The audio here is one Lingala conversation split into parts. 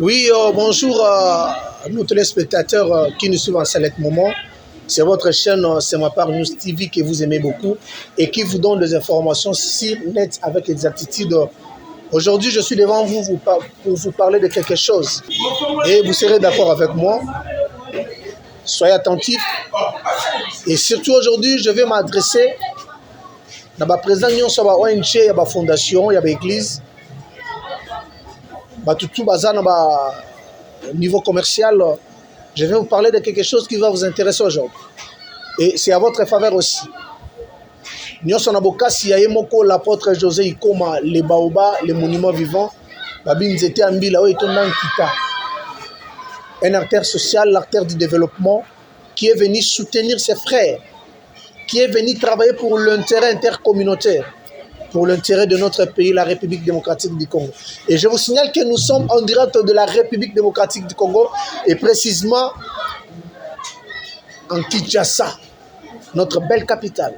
Oui, bonjour à nos téléspectateurs qui nous suivent en select moment. C'est votre chaîne, c'est ma part News TV que vous aimez beaucoup et qui vous donne des informations sur net avec exactitude. Aujourd'hui, je suis devant vous pour vous parler de quelque chose et vous serez d'accord avec moi. Soyez attentifs. Et surtout aujourd'hui, je vais m'adresser à la présidence de l'ONG, à la fondation, à l'église. Tout niveau commercial, je vais vous parler de quelque chose qui va vous intéresser aujourd'hui. Et c'est à votre faveur aussi. Nous sommes l'apôtre José Ikoma, les baobas, les monuments vivants, un artère social, l'artère du développement, qui est venu soutenir ses frères, qui est venu travailler pour l'intérêt intercommunautaire, pour l'intérêt de notre pays, la République démocratique du Congo. Et je vous signale que nous sommes en direct de la République démocratique du Congo, et précisément en Kinshasa, notre belle capitale.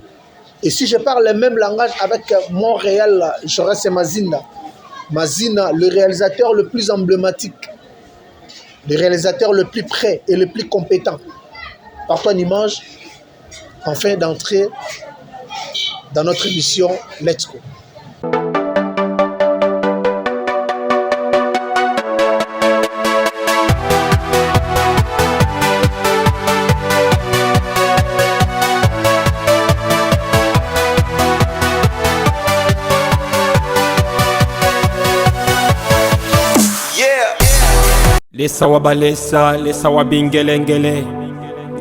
Et si je parle le même langage avec Montréal, je reste Mazina. Mazina, le réalisateur le plus emblématique, le réalisateur le plus prêt et le plus compétent. Partons en image, afin d'entrer dans notre émission Let's Go. Lesa wabalesa, lesa wabingelengele.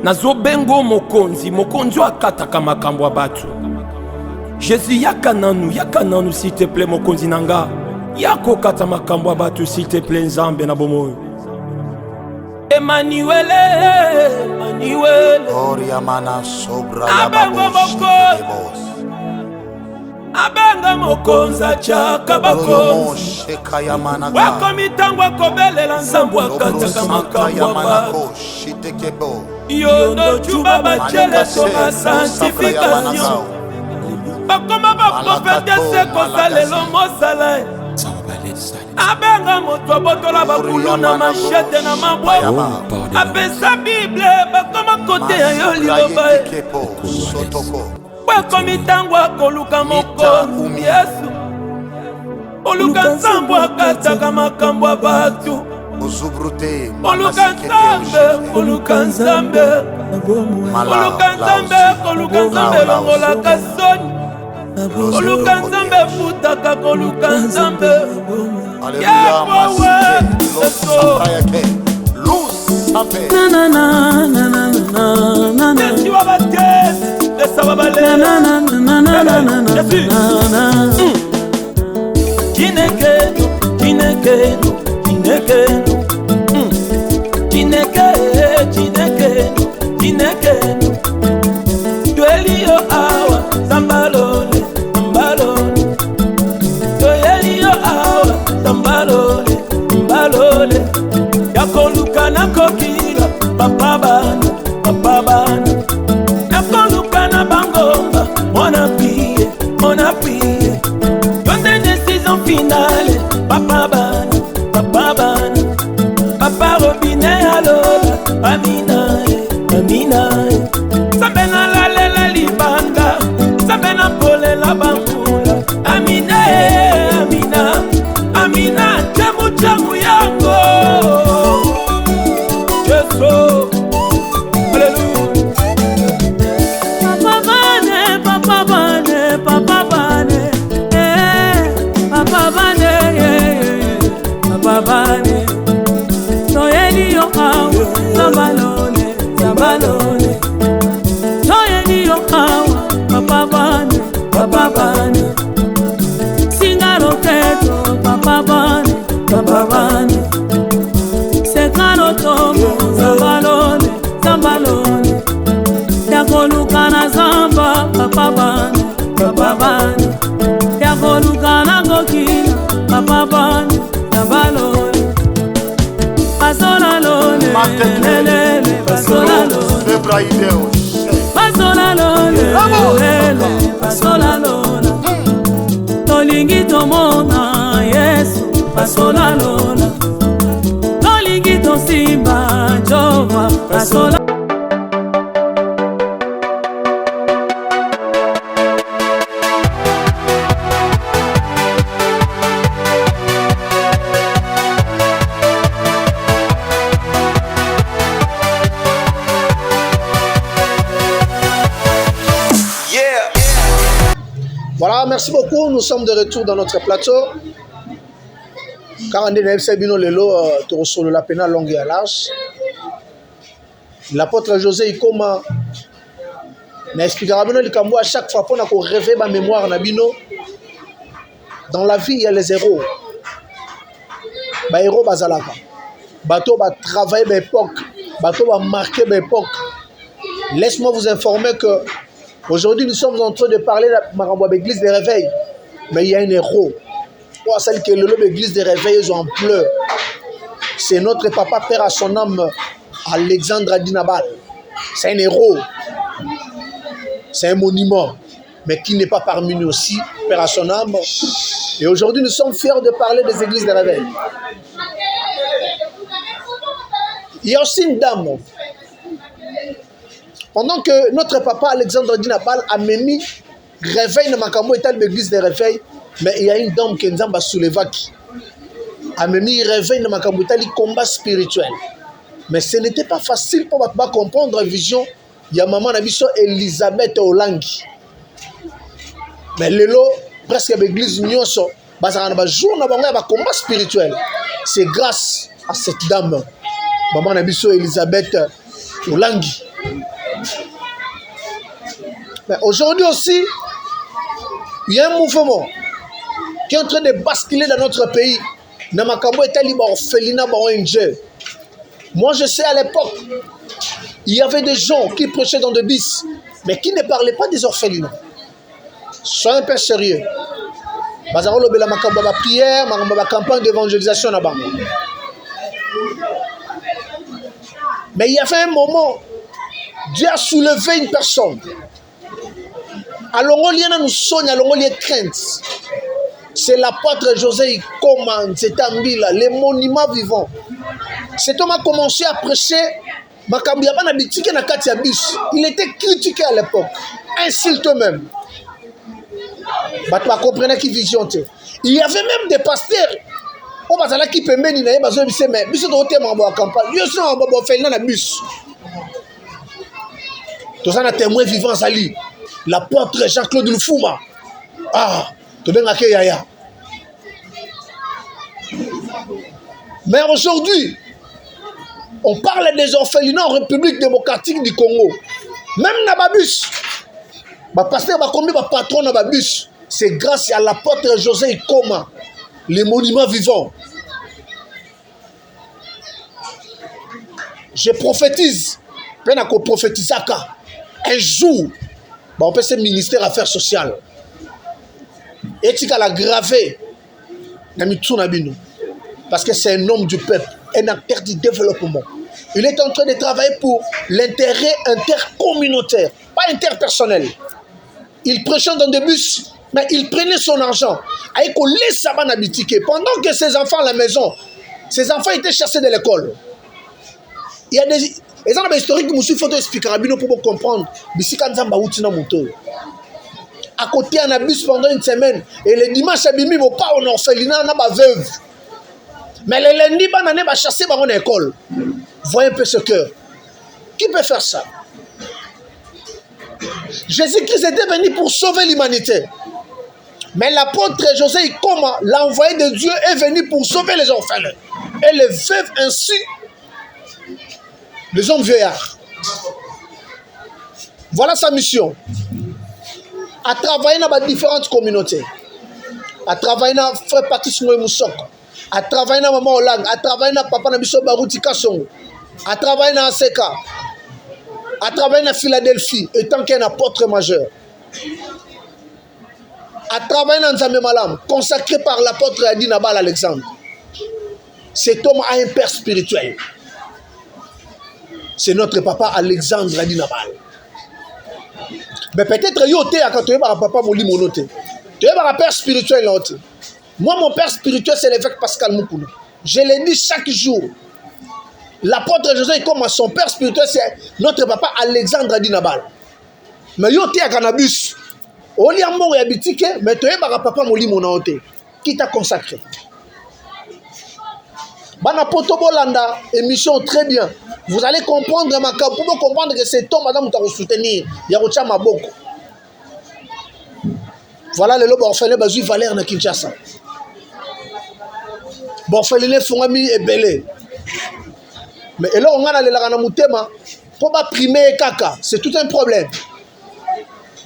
Nazo bengo mokonzi wakataka makambo batu. Jésus yaka nanu s'il te plaît mokonzi nanga. Yako kata makambo batu s'il te plaît nzambe na bomoyo. Emmanuel. Oriamana sobra Abanga mokonza chaka bakonzi wako mitango akobelela nzambu akataka makambo yondo juba bachele soma sanctification bakoma baprofete sekosa lelo mosala abanga moto abotola bakulu na machete na mabwa apesa bible bakoma kote ya yo liloba wakomi tango akoluka mokonzi Yesu oluka nzambu akataka makambo ya batu oluka nzambe longolaka soni oluka nzambe futaka koluka nzambe yakowe Yesu wabatesi Duelio awa zambalole Duelio awa zambalole Yakoluka na kokira papa bana Yakoluka bangomba, mon appui, Yonde décision finale, papa ban, papa robinet alola, amina, sabena la lela libanga, sabena pole la bambula, amina, chamu yango, Yeso. Babane, soyeni yo awa, zambalone, soyeni yo awa, babane, singaro teto, babane, sekaro tomo, zambalone, yakoluka na zamba, babane, yakoluka na gokina, babane. Pasola lone, tolingi tomona Yesu, pasola lona, Pasola. Voilà, merci beaucoup. Nous sommes de retour dans notre plateau. Car on est dans le Lelo, tu reçois la pena longue et à large. L'apôtre José Ikoma n'expliquera bien le à chaque fois qu'on a rêvé ma mémoire nabino. Dans la vie, il y a les héros. Les héros bazalaka. Bateau va travailler l'époque. Bateau va marquer l'époque. Laisse-moi vous informer que aujourd'hui, nous sommes en train de parler de l'église des réveils. Mais il y a un héros. Pour celle qui est l'église des réveils, ils ont en pleurs. C'est notre papa, père à son âme, Alexandre Adinabal. C'est un héros. C'est un monument. Mais qui n'est pas parmi nous aussi, père à son âme. Et aujourd'hui, nous sommes fiers de parler des églises des réveils. Il y a aussi une dame. Pendant que notre papa Alexandre Dinabal a mené réveil dans Makamo état de l'église des réveils, mais il y a une dame qui nous a soulevé qui a mené réveil dans Makamo état de combat spirituel. Mais ce n'était pas facile pour ne pas comprendre la vision. Il y a maman Nabiso Elisabeth Olangi. Mais lelo presque l'église Nyonso, jour na combat spirituel. C'est grâce à cette dame, maman Nabiso Elisabeth Olangi. Mais aujourd'hui aussi, il y a un mouvement qui est en train de basculer dans notre pays. Namakambo est libre orphelinat ONG. Moi, je sais à l'époque, il y avait des gens qui prêchaient dans des bis, mais qui ne parlaient pas des orphelinats. Soyez un peu sérieux. Bazaro lobela makambo ba prière, makambo ba campagne d'évangélisation na bango. Mais il y avait un moment, Dieu a soulevé une personne. Alors, nous sommes crainte. C'est l'apôtre José Ikoma, c'est Ambila, les monuments vivants. Cet homme a commencé à prêcher. Il était critiqué à l'époque, insulté même. Il y avait même des pasteurs. Qui peut mener mais tous un témoin vivant Zali, l'apôtre Jean-Claude Lufuma. Ah, tu bien Yaya. Mais aujourd'hui, on parle des orphelinats en République démocratique du Congo. Même Nababus, le pasteur va combien de patron Nababus. C'est grâce à l'apôtre José Ikoma, les monuments vivants. Je prophétise, Penako prophétisaka. Un jour, on peut se ministère Affaires sociales. Et tu as gravé parce que c'est un homme du peuple, un acteur du développement. Il est en train de travailler pour l'intérêt intercommunautaire, pas interpersonnel. Il prêchait dans des bus, mais il prenait son argent. Pendant que ses enfants à la maison, ses enfants étaient chassés de l'école. Il y a des historiques qui me suis fait expliquer pour comprendre. À côté, on a bus pendant une semaine. Et le dimanche, il n'y a pas en orphelinat, on a veuve. Mais le lundi, on a chassé dans l'école. Voyez un peu ce cœur. Qui peut faire ça? Jésus-Christ était venu pour sauver l'humanité. Mais l'apôtre José Ikoma, l'envoyé de Dieu, est venu pour sauver les orphelins. Et les veuves ainsi, les hommes vieillards. Voilà sa mission. À travailler dans différentes communautés. À travailler dans Frère Patrice Moussok. À travailler dans Maman Olang. À travailler dans Papa Nabiso Barouti Kassongo. À travailler dans Aseka. À travailler dans Philadelphie, étant qu'un apôtre majeur. À travailler dans Nzambe Malam, consacré par l'apôtre Adinabal Alexandre. Cet homme a un père spirituel. C'est notre papa Alexandre Adinabal. Mais peut-être yoté quand tu es papa Moli Monoté. Tu es un père spirituel. Moi, mon père spirituel, c'est l'évêque Pascal Moukoulou. Je le dis chaque jour. L'apôtre José, comme son père spirituel, c'est notre papa Alexandre Adinabal. Mais yo te à cannabis. Oli amour et habitike, mais tu es papa moli mon ote. Qui t'a consacré? Bana poto bolanda, émission très bien. Vous allez comprendre ma pour comprendre que c'est ton madame t'a soutenir. Yarocha Maboko. Voilà le lobe orphelin bazu Valère na Kinshasa. Bon orphelin fongami et belé. Mais là on a la na mutema pour pas primer kaka, c'est tout un problème.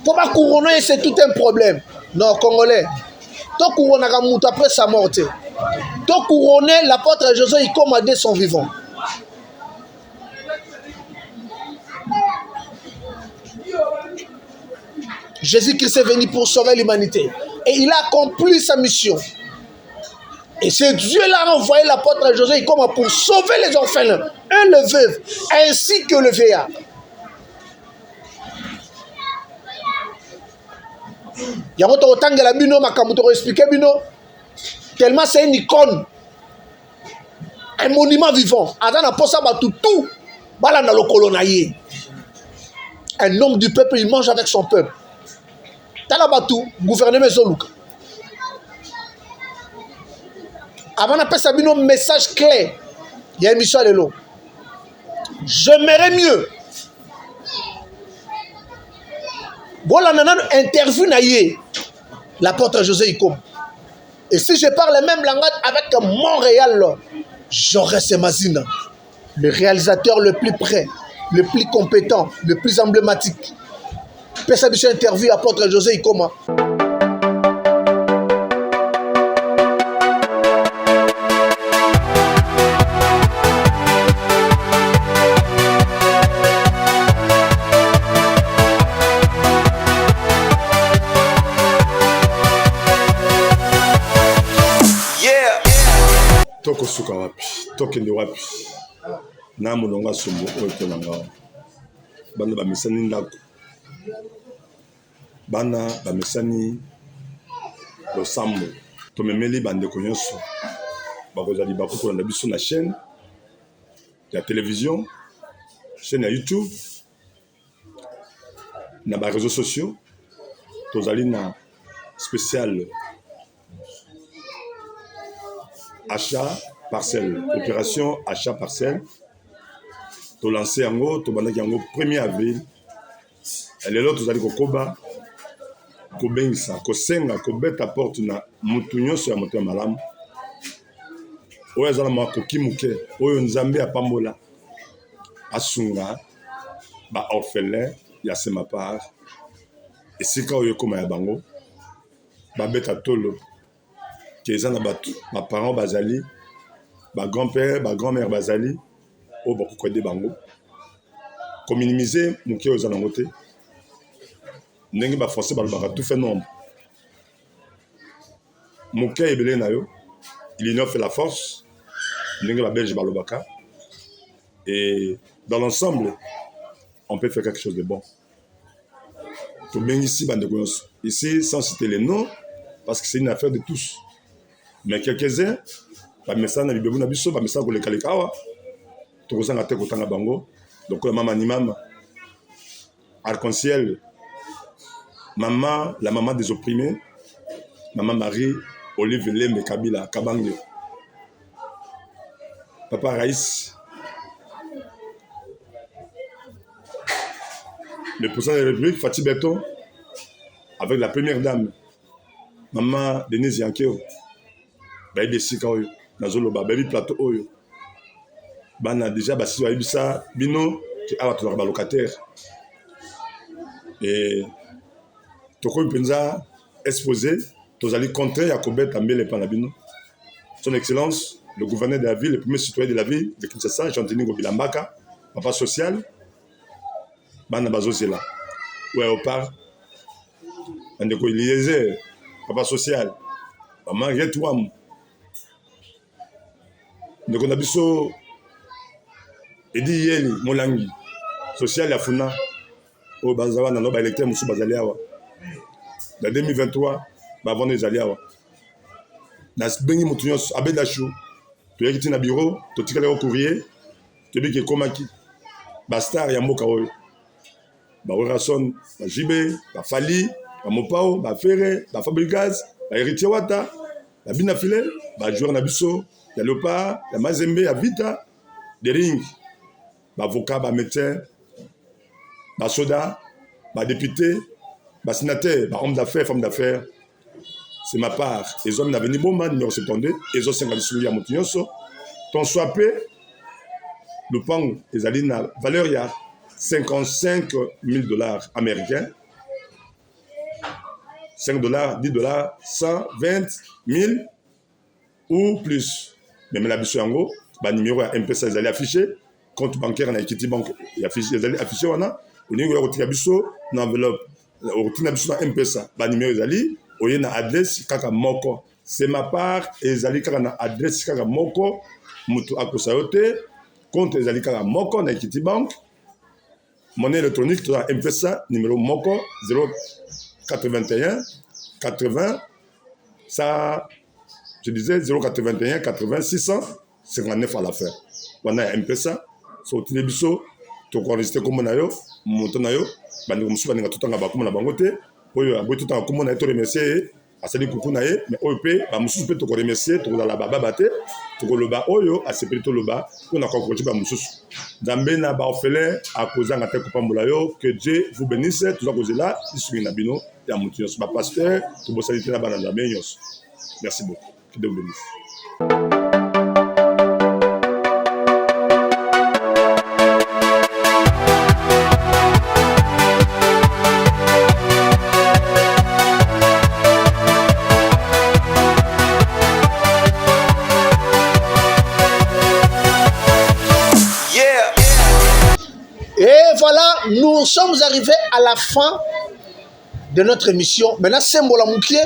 Pour pas couronner, c'est tout un problème. Non, Congolais. Tant couronner après sa mort. Tant couronner, l'apôtre José, il commandait son vivant. Jésus-Christ est venu pour sauver l'humanité. Et il a accompli sa mission. Et c'est Dieu-là a envoyé l'apôtre José comme pour sauver les orphelins, et le veuve, ainsi que le vieillard. Yango to tangela bino makambo to expliquer bino tellement c'est une icône, un monument vivant. Adana posa batu tout bala na lokolo na ye. Un homme du peuple, il mange avec son peuple. Tala batu gouvernement zoluka. Avant d'appeler ça bino message clair. Il y a une émission de l'eau. J'aimerais mieux. Voilà, on a une interview naïe. L'apôtre José Ikom. Et si je parle le même langage avec Montréal, j'aurais ce Mazina, le réalisateur le plus près, le plus compétent, le plus emblématique. Puis ça, une interview l'apôtre José Ikom. Toko suka wapi, tokende wapi. Na mulonga sumbu oyo nanga. Bana bamisani ndako. Bana bamisani losambo. Tomemeli bande konyoso. Bakozali bakoko na biso na chaîne ya télévision, chaîne ya YouTube, na ba réseaux sociaux. Tozali na spécial achat parcelle, opération achat parcelle. To lancé yango, to bandaki yango 1er avril. Elle est là, tous allez kokoba, kobengisa, kosenga, kobeta porte na mutu nyonso ya moto malamu. Oyo azala makoki muke, oyo nzambe apambola, asunga, ba orphelin, ya sema part, esika oyo koma ya bango, ba beta tolo, eza na batu ba parents bazali ba grand-père ba grand-mère bazali o ba kokode bango ko minimiser muke oza na ngote ndenge ba français balobaka tout fait nombre muke ebele na yo il innove la force ndenge ba belge balobaka et dans l'ensemble on peut faire quelque chose de bon to bengi ici bande ici sans citer les noms parce que c'est une affaire de tous. Mais quelques-uns, les messages na bibebu na biso, les messages koleka leka awa, to kozanga te kotanga bango. Donc la maman ni maman, arc-en-ciel, maman, la maman des opprimés, maman Marie, Olive Lembe Kabila, Kabange, papa Raïs, le président de la République, Fatih Beton, avec la première dame, maman Denise Yankeo. Baby sika oyo nazoloba baby plateau oyo bana déjà basi wa ibisa bino ki awa to ba locataire et toko mpenza exposé tozali contraire ya kobeta mbele pana bino son excellence le gouverneur de la ville le premier citoyen de la ville de Kinshasa Jean-Denis Gobilambaka papa social bana bazozela ouais au part andeko Eliezer papa social maman Retouam. Nous avons Edi Yeli, Molangi, social ya Funa, au Bazawa, dans nos électeurs, Moussou Bazaliawa. En 2023, avant les Aliawa. Dans ce Bengi Moutunios, Abedachou, tu as quitté le bureau, tu as tiré le courrier, toyebi ke ekomaki bastar ya mboka oyo baorason bajibe bafali bamopao bafere bafabrigaz baheritier wata babina file bajoueur na biso ya leopard ya mazembe ya vita de ring bavocat bamédecin basoda badéputé basénateur bahomme d'affaires femme d'affaires c'est ma part ezomi na veni bomba numéro 72 ezosenga biso ya moto nyonso ton soit pe lopango ezali na valeur ya $55,000 américains, $5, $10, 120,000 ou plus. Mais la biso yango, ba numéro ya M-Pesa ezali affiché, compte bancaire na Equity Bank ezali affiché wana, oningo ya kotika biso na enveloppe, otina biso na M-Pesa, ba numéro ezali, oye na adresse kaka moko. C'est ma part, ezali kaka na adresse kaka moko, mutu akosa yote, compte ezali kaka moko na Equity Bank. Monnaie électronique, tu as M-Pesa, numéro Moko, 081 80, ça, je disais 081 80 659 à la fin. On a M-Pesa, sur le télébiso, tu as enregistré comme on a eu, monton a eu, bandit comme souvent, tout en bas comme on a bangoté, oui, tout en comme on a été remercié, à celle coucou naé, mais OEP, bah, monsieur peut te remercier, tu as la baba baté, tu as le bas, oyo, à ce plutôt le bas, on a conclu, bah, monsieur. Dambena ba orphelin à cause d'un attaque pambolayo, que Dieu vous bénisse, tout ça cause là, ici na bino, ya moutios, ba pasteur, tout bo salité na banana menyos. Merci beaucoup. Que Dieu vous bénisse. Voilà, nous sommes arrivés à la fin de notre émission. Maintenant, c'est Mbola Moukié,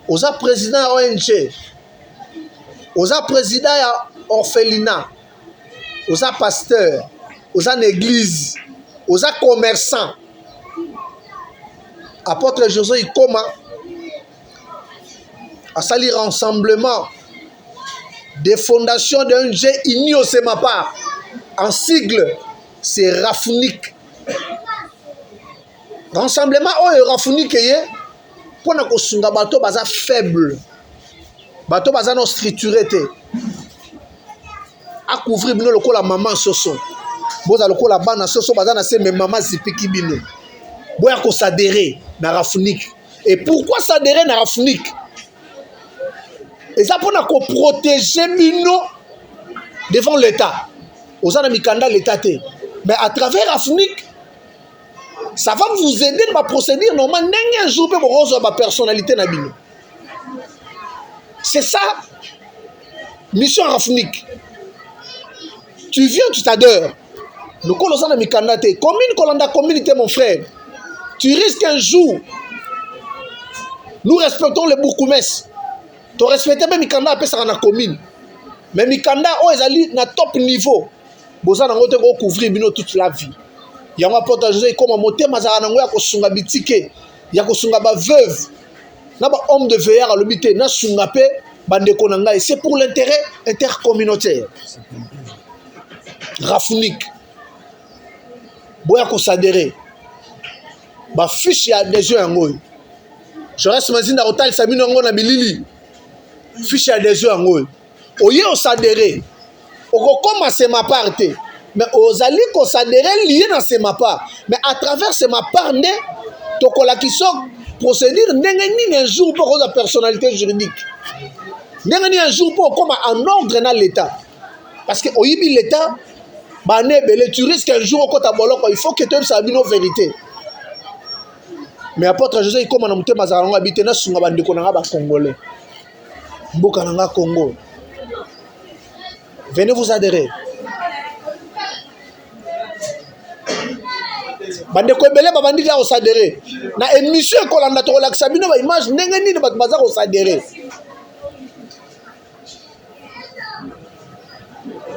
aux président ONG, aux président orphelinat, aux pasteurs, aux églises, aux commerçants. Apôtre José Ikoma a sali rassemblement des fondations d'ONG unies au Semapa, en sigle. C'est Rafounik. Rassemblement oyo Rafounik ye pour na kosunga bato baza faible. Bato baza non structuré te. A couvrir bino lokola maman soso. Boza lokola bana soso baza na se même maman zipiki bino. Boya ko s'adhérer na Rafounik. Et pourquoi s'adhérer na Rafounik? Et ça pour na ko protéger bino devant l'État. Ozana mikanda l'État te. Mais à travers Rafounik, ça va vous aider dans la procédure normale. Un jour, vous avez ma personnalité. C'est ça, mission Rafounik. Tu viens, tu t'adores. Nous connaissons les candidates. Communauté, mon frère. Tu risques un jour. Nous respectons les bourgmestres. Tu respectes même les candidats dans la commune. Mais les candidats, ils sont à top niveau. Vous avez couvrir toute la vie. Il y a un portage comme un moteur, mais il y a un bitike, il y a un veuve, il y a un homme de veilleur à l'hôpital, il y a un c'est pour l'intérêt intercommunautaire. Rafounik. Boya ko s'adhérer. Ba fiche ya adhésion yango. Je reste mazina hotel Sabino ngo na bilili. Fiche ya adhésion yango. Oye o s'adhérer. Oko commencer ma part te. Mais ozali ko s'adhérer lié dans ces mapas. Mais à travers ces mapas né tokola ki so procédure ndenge ni un jour pour la personnalité juridique. Ndenge ni un jour pour comme en ordre dans l'état. Parce que oyibi l'état ba né belé tu risques un jour ko ta boloko il faut que tu saches nos vérités. Mais apôtre José il comme na mutema za ngo habité na sunga bandeko na ba congolais. Mboka na Congo. Venez vous adhérer. Bandeko ebele ba bandi la s'adhérer. Na émission ko landa to relaxa bino ba image ndenge nini ba baza ko s'adhérer.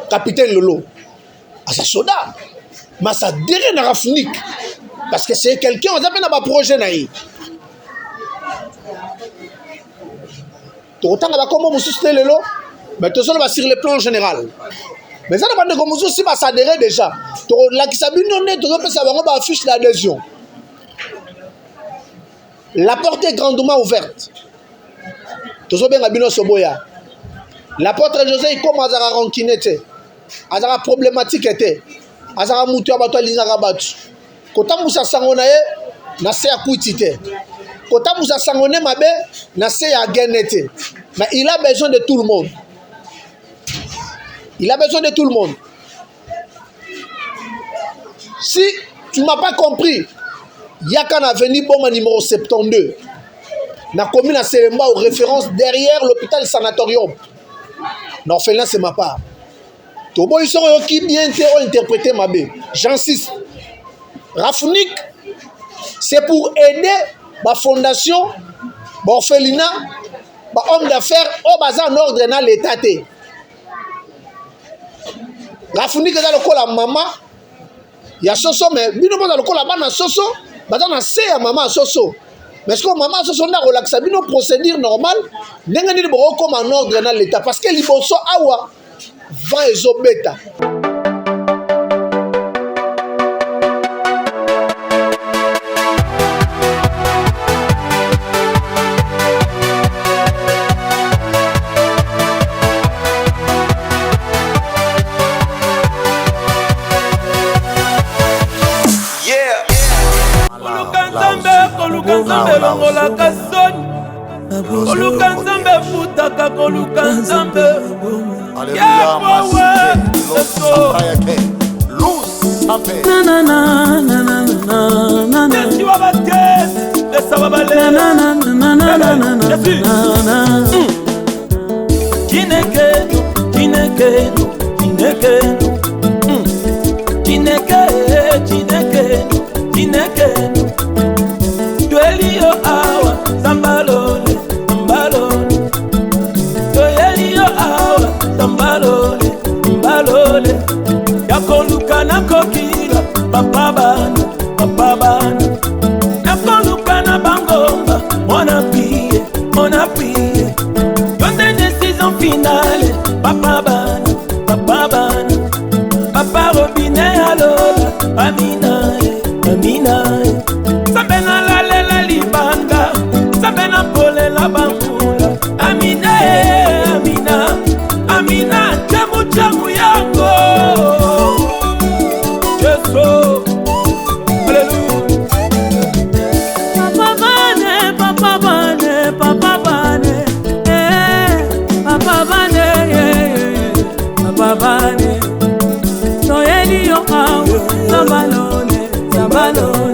Capitaine Lolo à sa soda. Mais ça s'adhérer na Rafounik parce que c'est quelqu'un on appelle na projet na yi. To tanga ba comme mususu lelo mais to solo ba sur le plan général. Mais ça n'a pas de comme si ça s'adhérer déjà. La Kisabino ne te pas savoir on affiche l'adhésion. La porte est grandement ouverte. Toujours bien Abino Soboya. L'apôtre José il commence à ranquiner, à problématique était, à moutou abato linga batu. Kota musa sangona ye na se akuitite. Kota musa sangone mabe na se ya genete. Mais il a besoin de tout le monde. Il a besoin de tout le monde. Si tu ne m'as pas compris, il y a qu'un avenir bon numéro 72. Na commune à Selemba aux références derrière l'hôpital sanatorium. L'orphelin c'est ma part. Tobo ils sont qui bien interprété ma bé. J'insiste. Rafounik c'est pour aider ma fondation, ma orphelinat, ma homme d'affaires au bazar en ordre dans l'état. Rafounik est dans le col à maman. Il y a Soso mais bino dans le col à bana Soso, bazar na se à maman Soso. Mais est-ce que maman Soso na relaxa bino procédure normal, n'enga ni bo comme en ordre dans l'état parce que liboso awa va ezobeta. Zabalole, Zabalole.